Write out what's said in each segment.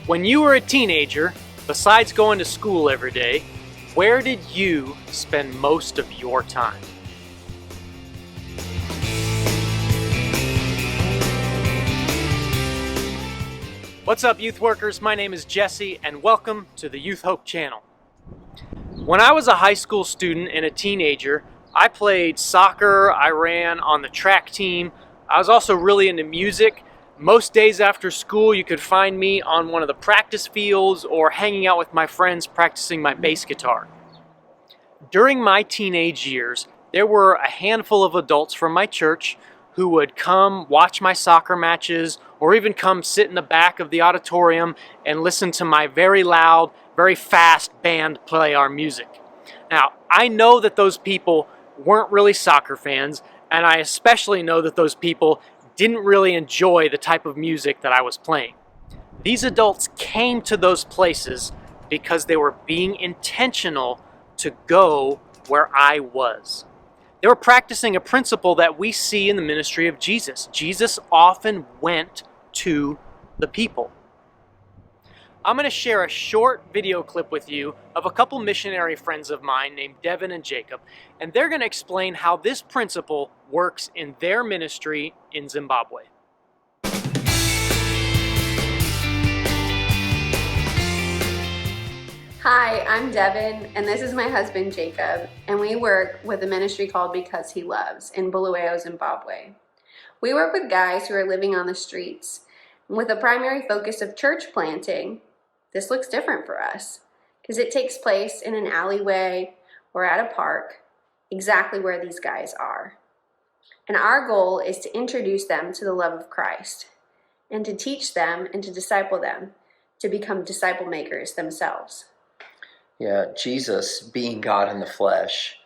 When you were a teenager, besides going to school every day, where did you spend most of your time? What's up, youth workers? My name is Jesse, and welcome to the Youth Hope channel. When I was a high school student and a teenager, I played soccer, I ran on the track team, I was also really into music. Most days after school, you could find me on one of the practice fields or hanging out with my friends practicing my bass guitar. During my teenage years, there were a handful of adults from my church who would come watch my soccer matches or even come sit in the back of the auditorium and listen to my very loud, very fast band play our music. Now, I know that those people weren't really soccer fans, and I especially know that those people didn't really enjoy the type of music that I was playing. These adults came to those places because they were being intentional to go where I was. They were practicing a principle that we see in the ministry of Jesus. Jesus often went to the people. I'm going to share a short video clip with you of a couple missionary friends of mine named Devin and Jacob, and they're going to explain how this principle works in their ministry in Zimbabwe. Hi, I'm Devin, and this is my husband Jacob, and we work with a ministry called Because He Loves in Bulawayo, Zimbabwe. We work with guys who are living on the streets with a primary focus of church planting. This looks different for us because it takes place in an alleyway or at a park, exactly where these guys are. And our goal is to introduce them to the love of Christ and to teach them and to disciple them to become disciple makers themselves. Yeah, Jesus, being God in the flesh,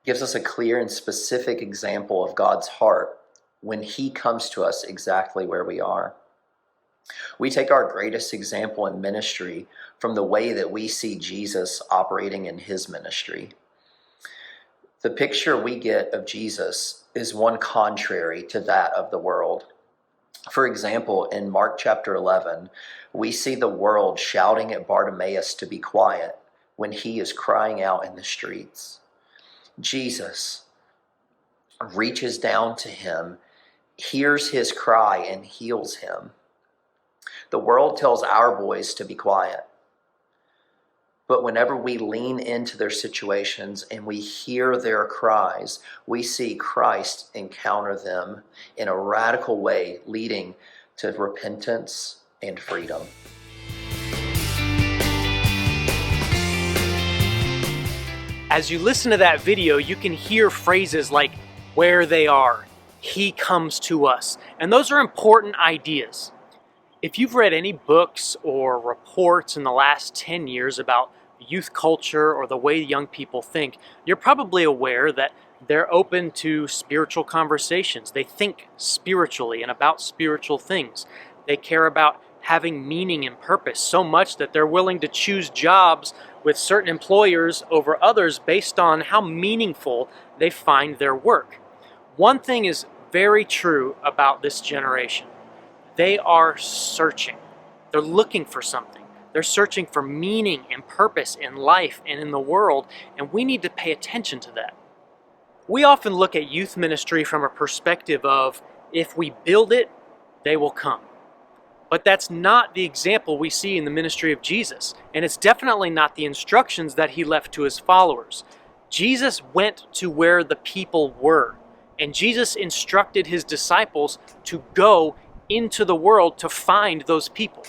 gives us a clear and specific example of God's heart when He comes to us exactly where we are. We take our greatest example in ministry from the way that we see Jesus operating in His ministry. The picture we get of Jesus is one contrary to that of the world. For example, in Mark chapter 11, we see the world shouting at Bartimaeus to be quiet when he is crying out in the streets. Jesus reaches down to him, hears his cry, and heals him. The world tells our boys to be quiet. But whenever we lean into their situations and we hear their cries, we see Christ encounter them in a radical way, leading to repentance and freedom. As you listen to that video, you can hear phrases like, where they are, He comes to us, and those are important ideas. If you've read any books or reports in the last 10 years about youth culture or the way young people think, you're probably aware that they're open to spiritual conversations. They think spiritually and about spiritual things. They care about having meaning and purpose so much that they're willing to choose jobs with certain employers over others based on how meaningful they find their work. One thing is very true about this generation. They are searching. They're looking for something. They're searching for meaning and purpose in life and in the world, and we need to pay attention to that. We often look at youth ministry from a perspective of, if we build it, they will come. But that's not the example we see in the ministry of Jesus, and it's definitely not the instructions that He left to His followers. Jesus went to where the people were, and Jesus instructed His disciples to go into the world to find those people.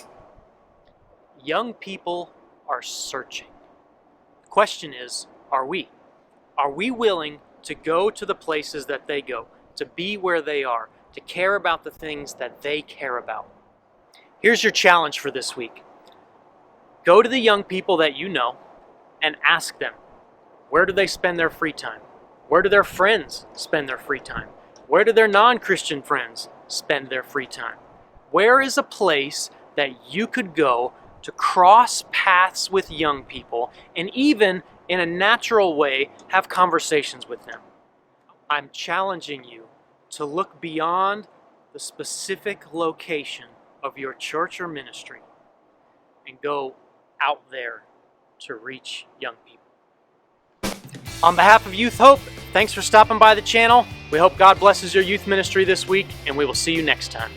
Young people are searching. The question is, are we? Are we willing to go to the places that they go, to be where they are, to care about the things that they care about? Here's your challenge for this week. Go to the young people that you know and ask them, where do they spend their free time? Where do their friends spend their free time? Where do their non-Christian friends spend their free time? Where is a place that you could go to cross paths with young people and even in a natural way have conversations with them? I'm challenging you to look beyond the specific location of your church or ministry and go out there to reach young people. On behalf of Youth Hope, thanks for stopping by the channel. We hope God blesses your youth ministry this week, and we will see you next time.